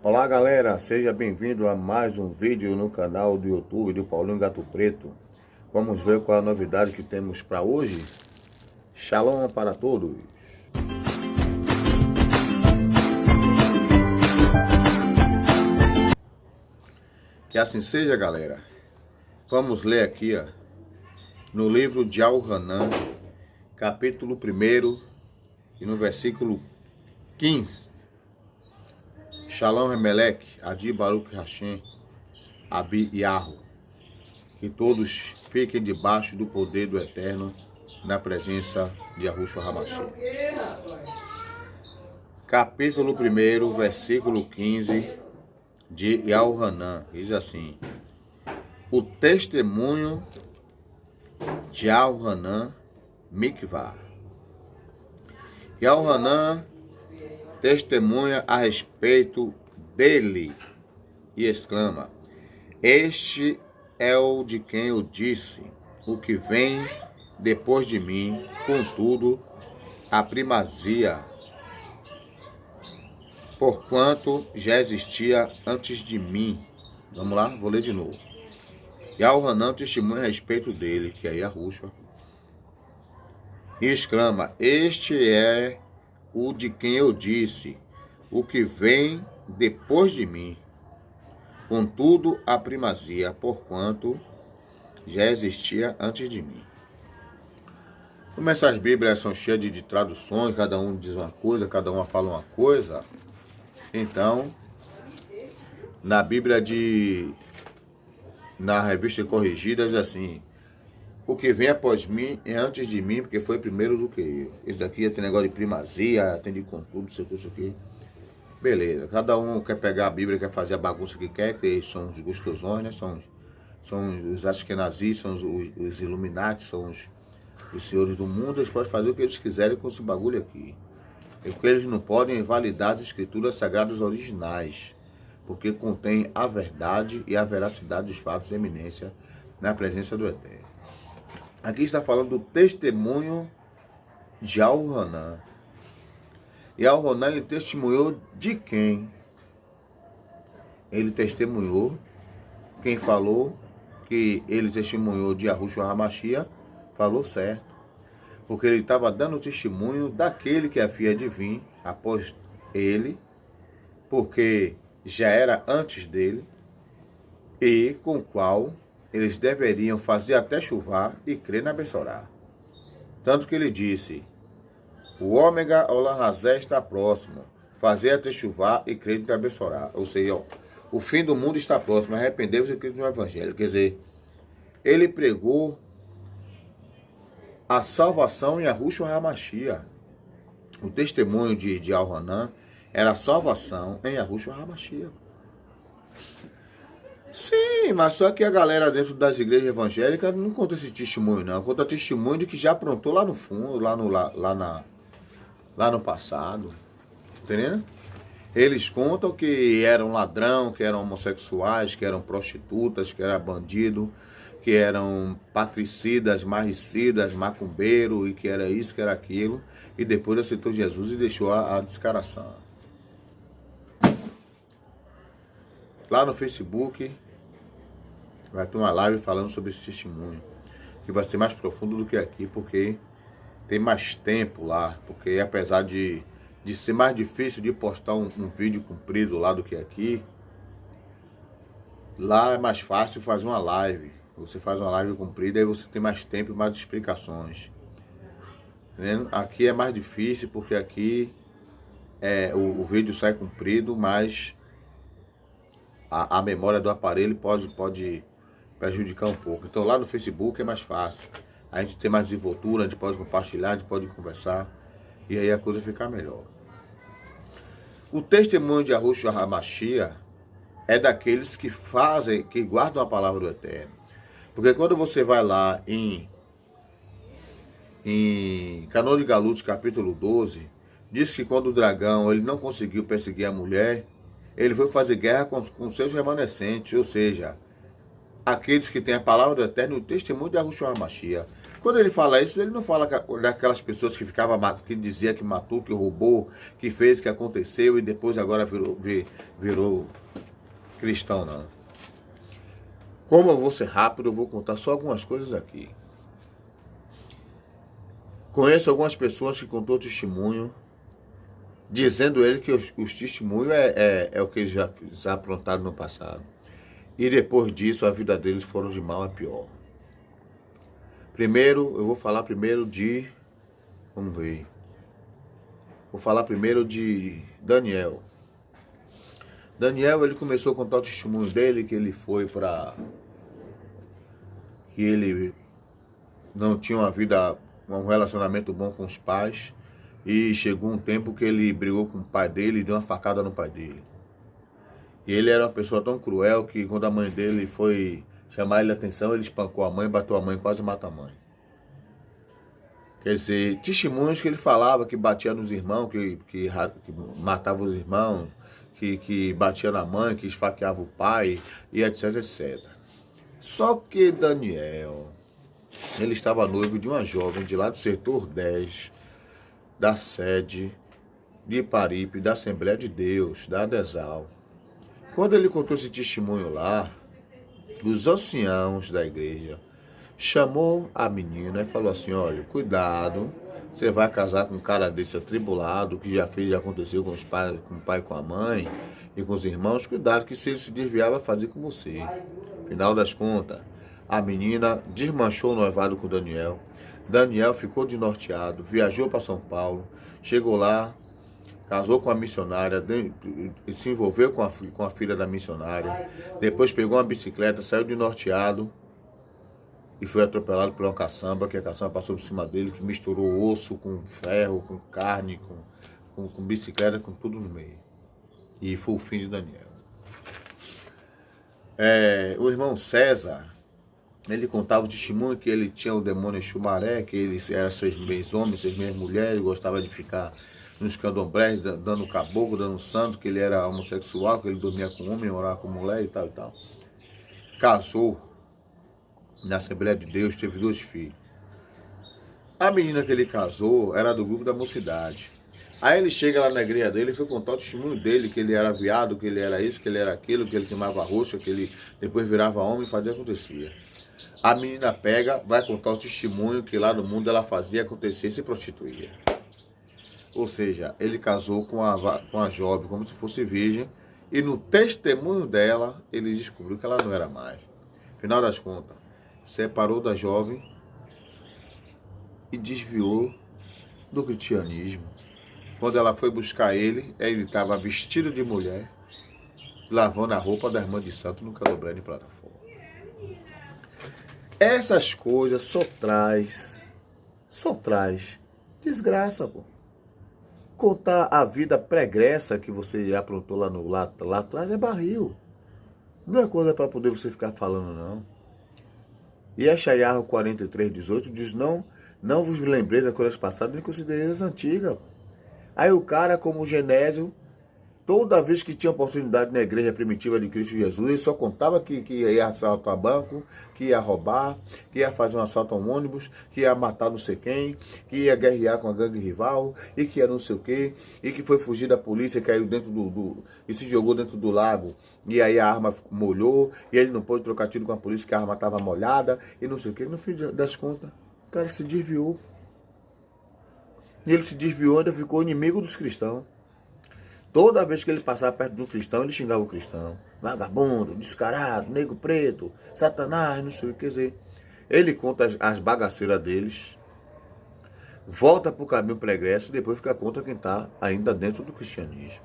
Olá galera, seja bem-vindo a mais um vídeo no canal do YouTube do Paulinho Gato Preto. Vamos ver qual é a novidade que temos para hoje. Shalom para todos. Que assim seja, galera. Vamos ler aqui, no livro de Al-Hanan, capítulo 1 e no versículo 15. Shalom Remelech, Adi Baruch Hashem, Abi Yahu. Que todos fiquem debaixo do poder do Eterno, na presença de Yahushua HaMashiach. Capítulo 1, versículo 15 de Al-Hanan, diz assim: o testemunho de Al-Hanan Mikvah. E Al-Hanan testemunha a respeito dele e exclama: este é o de quem eu disse, o que vem depois de mim, contudo, a primazia, porquanto já existia antes de mim. Vamos lá, vou ler de novo. E Al-Hanan testemunha a respeito dele, que é Yahushua, e exclama: este é o de quem eu disse, o que vem depois de mim, contudo a primazia, porquanto já existia antes de mim. Como essas Bíblias são cheias de traduções, cada um diz uma coisa, cada uma fala uma coisa, então, na Bíblia na revista corrigida, diz assim: o que vem após mim é antes de mim, porque foi primeiro do que eu. Isso daqui tem negócio de primazia, tem de contudo, isso aqui. Beleza, cada um quer pegar a Bíblia, quer fazer a bagunça que quer, que são os gostosões, né? São os Ashkenazis, são os Illuminati, são os senhores do mundo. Eles podem fazer o que eles quiserem com esse bagulho aqui. E o que eles não podem é validar as escrituras sagradas originais, porque contém a verdade e a veracidade dos fatos de eminência na presença do Eterno. Aqui está falando do testemunho de Al-Hanan. E Al-Hanan, ele testemunhou de quem? Ele testemunhou, quem falou que ele testemunhou de Yahushua HaMashiach, falou certo. Porque ele estava dando testemunho daquele que havia de vir após ele, porque já era antes dele, e com o qual eles deveriam fazer até chuvar e crer na Bessorá. Tanto que ele disse: o ômega Olam Hazé está próximo, fazer até chuvar e crer na Bessorá. Ou seja, o fim do mundo está próximo, arrependeu-vos e crede no Evangelho. Quer dizer, ele pregou a salvação em Yahushua HaMashiach. O testemunho de Al-Hanan era a salvação em Yahushua HaMashiach. Sim, mas só que a galera dentro das igrejas evangélicas não conta esse testemunho, não. Conta testemunho de que já aprontou lá no fundo, lá no passado. Entendeu? Eles contam que eram ladrão, que eram homossexuais, que eram prostitutas, que eram bandido, que eram patricidas, marricidas, macumbeiro, e que era isso, que era aquilo. E depois aceitou Jesus e deixou a descaração. Lá no Facebook vai ter uma live falando sobre esse testemunho, que vai ser mais profundo do que aqui, porque tem mais tempo lá, porque apesar de ser mais difícil de postar um vídeo comprido lá do que aqui, lá é mais fácil fazer uma live. Você faz uma live comprida, aí você tem mais tempo e mais explicações. Entendendo? Aqui é mais difícil, porque aqui o vídeo sai comprido, mas a memória do aparelho pode prejudicar um pouco. Então lá no Facebook é mais fácil. A gente tem mais desenvoltura, a gente pode compartilhar, a gente pode conversar, e aí a coisa fica melhor. O testemunho de Yahushua HaMashiach é daqueles que guardam a palavra do Eterno. Porque quando você vai lá em Canoa de Galut, capítulo 12, diz que quando o dragão ele não conseguiu perseguir a mulher, ele foi fazer guerra com seus remanescentes, ou seja, aqueles que têm a palavra do Eterno e o testemunho de Yahushua HaMashiach. Quando ele fala isso, ele não fala daquelas pessoas que ficavam, que dizia que matou, que roubou, que fez, que aconteceu e depois agora virou cristão, não. Como eu vou ser rápido, eu vou contar só algumas coisas aqui. Conheço algumas pessoas que contou testemunho, dizendo ele que os testemunhos é o que eles já aprontaram no passado. E depois disso, a vida deles foram de mal a pior. Primeiro, eu vou falar primeiro de... Vamos ver. Vou falar primeiro de Daniel. Daniel, ele começou a contar o testemunho dele, que ele foi para... que ele não tinha um relacionamento bom com os pais. E chegou um tempo que ele brigou com o pai dele e deu uma facada no pai dele. E ele era uma pessoa tão cruel que quando a mãe dele foi chamar ele a atenção, ele espancou a mãe, bateu a mãe, quase matou a mãe. Quer dizer, testemunhos que ele falava que batia nos irmãos, que matava os irmãos, que batia na mãe, que esfaqueava o pai, e etc, etc. Só que Daniel, ele estava noivo de uma jovem de lá do setor 10, da sede de Paripe, da Assembleia de Deus, da Adesal. Quando ele contou esse testemunho lá, os anciãos da igreja chamou a menina e falou assim: olha, cuidado, você vai casar com um cara desse atribulado, que já aconteceu com os pais, com o pai, com a mãe e com os irmãos, cuidado que se ele se desviar vai fazer com você. Final das contas, a menina desmanchou o noivado com Daniel. Daniel ficou desnorteado, viajou para São Paulo, chegou lá, casou com a missionária, se envolveu com a filha da missionária, depois pegou uma bicicleta, saiu desnorteado e foi atropelado por uma caçamba, que a caçamba passou por cima dele, que misturou osso com ferro, com carne, com bicicleta, com tudo no meio. E foi o fim de Daniel. O irmão César, ele contava o testemunho que ele tinha o demônio Xumaré, que ele era 6 meses homens, 6 meses mulheres, gostava de ficar nos candomblés, dando caboclo, dando santo, que ele era homossexual, que ele dormia com homem, orava com mulher e tal e tal. Casou na Assembleia de Deus, teve 2 filhos. A menina que ele casou era do grupo da mocidade. Aí ele chega lá na igreja dele e foi contar o testemunho dele, que ele era viado, que ele era isso, que ele era aquilo, que ele queimava roxa, que ele depois virava homem e fazia acontecer. A menina pega, vai contar o testemunho que lá no mundo ela fazia acontecer e se prostituía. Ou seja, ele casou com a jovem como se fosse virgem e no testemunho dela ele descobriu que ela não era mais. Final das contas, separou da jovem e desviou do cristianismo. Quando ela foi buscar ele estava vestido de mulher, lavando a roupa da irmã de santo no candomblé de plataforma. Essas coisas só traz desgraça, pô. Contar a vida pregressa que você aprontou lá atrás é barril. Não é coisa para poder você ficar falando, não. E a Shaiarro 43:18 diz: não vos lembrei das coisas passadas, nem considerei as antigas. Aí o cara, como o Genésio, toda vez que tinha oportunidade na igreja primitiva de Cristo Jesus, ele só contava que ia assaltar banco, que ia roubar, que ia fazer um assalto a um ônibus, que ia matar não sei quem, que ia guerrear com a gangue rival, e que ia não sei o quê, e que foi fugir da polícia, caiu dentro e se jogou dentro do lago, e aí a arma molhou, e ele não pôde trocar tiro com a polícia, que a arma estava molhada, e não sei o quê. No fim das contas, o cara se desviou. E ele se desviou e ainda ficou inimigo dos cristãos. Toda vez que ele passava perto de um cristão, ele xingava o cristão. Vagabundo, descarado, negro preto, satanás, não sei o que. Quer dizer, ele conta as bagaceiras deles, volta para o caminho pregresso e depois fica contra quem está ainda dentro do cristianismo.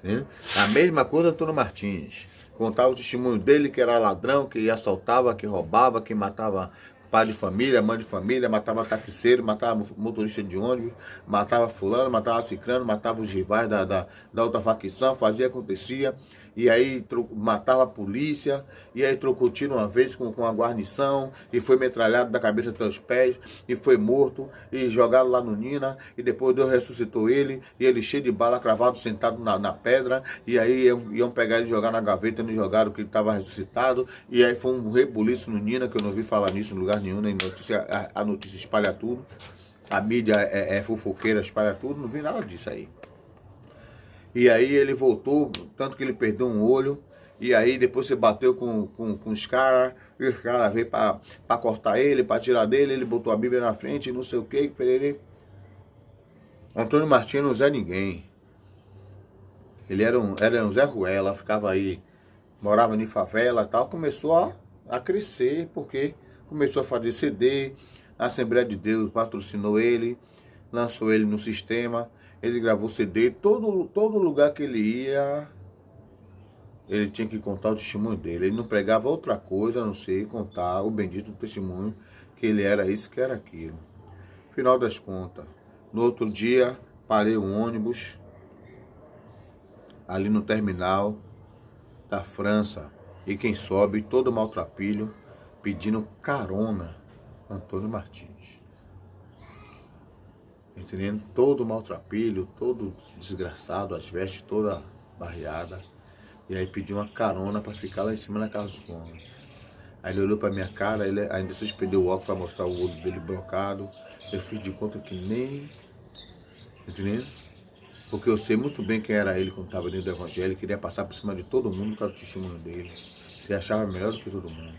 Entendeu? A mesma coisa Antônio Martins. Contava o testemunho dele, que era ladrão, que assaltava, que roubava, que matava pai de família, mãe de família, matava taxiceiro, matava motorista de ônibus, matava fulano, matava ciclano, matava os rivais da outra facção, fazia, acontecia. e aí matava a polícia, e aí trocou tiro uma vez com a guarnição, e foi metralhado da cabeça até os pés, e foi morto, e jogado lá no Nina, e depois Deus ressuscitou ele, e ele cheio de bala, cravado, sentado na pedra, e aí iam pegar ele e jogar na gaveta, não jogaram que ele estava ressuscitado, e aí foi um rebuliço no Nina, que eu não ouvi falar nisso em lugar nenhum, nem notícia, a notícia espalha tudo, a mídia é fofoqueira, espalha tudo, não vi nada disso aí. E aí ele voltou, tanto que ele perdeu um olho, e aí depois você bateu com os caras, e os caras veio pra cortar ele, pra tirar dele, ele botou a Bíblia na frente, não sei o que, perere. Antônio Martins não é ninguém. Ele era um Zé Ruela, ficava aí, morava em favela e tal, começou a crescer, porque começou a fazer CD, a Assembleia de Deus patrocinou ele, lançou ele no sistema, ele gravou CD, todo lugar que ele ia, ele tinha que contar o testemunho dele. Ele não pregava outra coisa, a não ser contar o bendito testemunho, que ele era isso, que era aquilo. Final das contas, no outro dia, parei um ônibus, ali no terminal da França, e quem sobe, todo maltrapilho, pedindo carona, Antônio Martins. Entendendo? Todo maltrapilho, todo desgraçado, as vestes toda barreada. E aí pediu uma carona para ficar lá em cima na casa dos homens. Aí ele olhou para minha cara, ele ainda suspendeu o óculos para mostrar o olho dele blocado. Eu fiz de conta que nem... Entendendo? Porque eu sei muito bem quem era ele quando estava dentro do evangelho. Ele queria passar por cima de todo mundo por causa do testemunho dele. Se achava melhor do que todo mundo.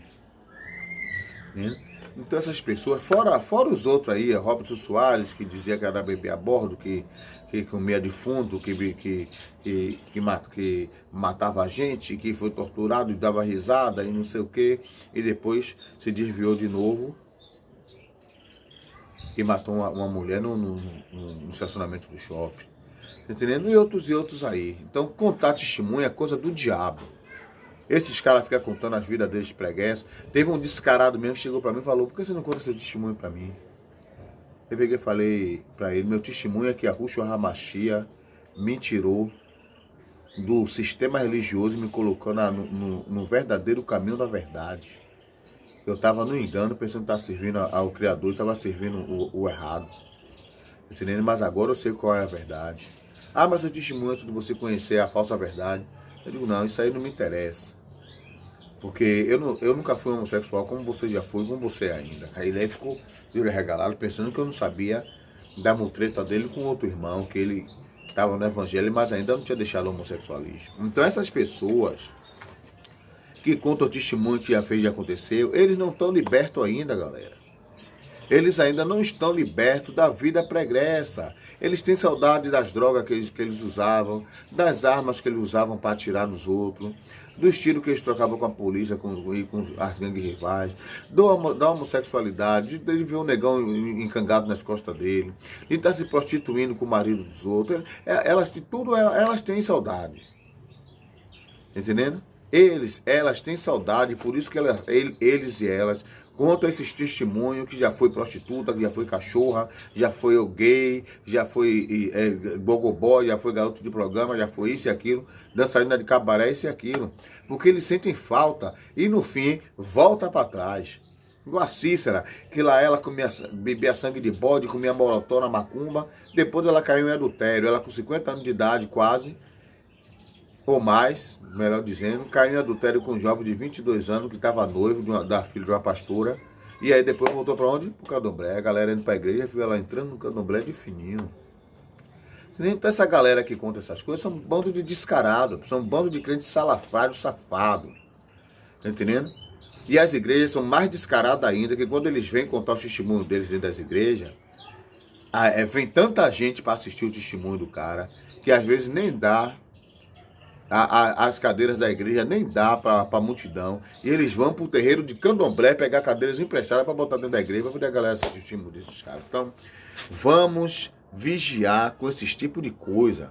Entendendo? Então essas pessoas, fora os outros aí, Robson Soares, que dizia que era bebê a bordo, que comia defunto, que matava a gente, que foi torturado e dava risada e não sei o que, e depois se desviou de novo e matou uma mulher no estacionamento do shopping. Entendendo? E outros aí. Então contar testemunho é coisa do diabo. Esses caras ficam contando as vidas deles preguiças. Teve um descarado mesmo que chegou pra mim e falou: por que você não conta seu testemunho pra mim? Eu peguei e falei pra ele: meu testemunho é que a Yahushua HaMashiach me tirou do sistema religioso e me colocou no verdadeiro caminho da verdade. Eu estava no engano, pensando que estava servindo ao Criador, estava servindo o errado. Entendendo? Mas agora eu sei qual é a verdade. Ah, mas o testemunho antes de você conhecer a falsa verdade. Eu digo: não, isso aí não me interessa. Porque eu nunca fui homossexual como você já foi, como você ainda. Aí ele ficou de olho regalado, pensando que eu não sabia da mutreta dele com outro irmão, que ele estava no evangelho, mas ainda não tinha deixado o homossexualismo. Então essas pessoas que contam o testemunho que já fez e aconteceu, eles não estão libertos ainda, galera. Eles ainda não estão libertos da vida pregressa. Eles têm saudade das drogas que eles usavam, das armas que eles usavam para atirar nos outros, dos tiros que eles trocavam com a polícia com as gangues rivais, da homossexualidade, de ver um negão encangado nas costas dele, de estar se prostituindo com o marido dos outros. Elas têm saudade. Entendendo? Elas têm saudade, por isso que eles e elas contam esses testemunhos que já foi prostituta, que já foi cachorra, já foi gay, já foi gogoboy, já foi garoto de programa, já foi isso e aquilo, dançarina de cabaré, isso e aquilo. Porque eles sentem falta e no fim volta para trás. Igual a Cícera, que lá ela bebia sangue de bode, comia morotó na macumba, depois ela caiu em adultério, ela com 50 anos de idade quase, ou mais, melhor dizendo, caiu em adultério com um jovem de 22 anos que estava noivo da filha de uma pastora. E aí depois voltou para onde? Pro candomblé. A galera indo para a igreja, viu ela entrando no candomblé de fininho. Então essa galera que conta essas coisas são um bando de descarado, são um bando de crentes salafrários, safado. Tá entendendo? E as igrejas são mais descaradas ainda, que quando eles vêm contar os testemunhos deles dentro das igrejas, vem tanta gente para assistir o testemunho do cara, que às vezes nem dá. As cadeiras da igreja nem dá para a multidão. E eles vão para o terreiro de candomblé pegar cadeiras emprestadas para botar dentro da igreja para poder a galera assistir o testemunho desses caras. Então, vamos vigiar com esse tipo de coisa.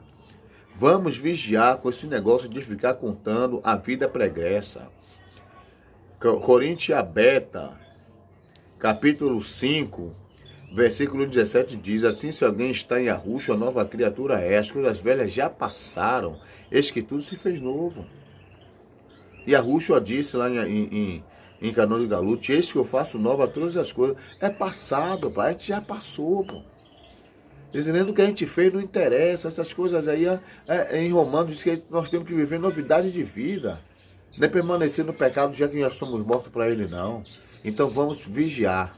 Vamos vigiar com esse negócio de ficar contando a vida pregressa. Coríntia Beta, capítulo 5, versículo 17 diz: assim, se alguém está em Yahushua, a nova criatura é, as coisas velhas já passaram, eis que tudo se fez novo. E a Rúshua disse lá em Canoa de Galute, eis que eu faço nova todas as coisas. É passado, pai, a gente já passou, pô. Dizendo que a gente fez não interessa, essas coisas aí, em Romanos diz que nós temos que viver novidade de vida. Não é permanecer no pecado já que já somos mortos para ele, não. Então vamos vigiar.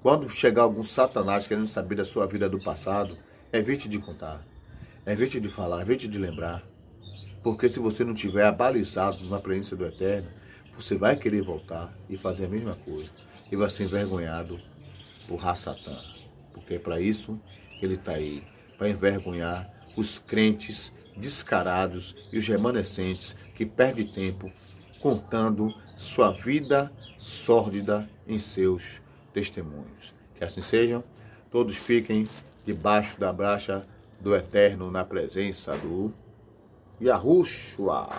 Quando chegar algum satanás querendo saber da sua vida do passado, evite de contar, evite de falar, evite de lembrar. Porque se você não tiver abalizado na presença do Eterno, você vai querer voltar e fazer a mesma coisa. E vai ser envergonhado por Satã. Porque é para isso que ele está aí, para envergonhar os crentes descarados e os remanescentes que perdem tempo contando sua vida sórdida em seus testemunhos. Que assim sejam, todos fiquem debaixo da bracha do Eterno na presença do Yahushua.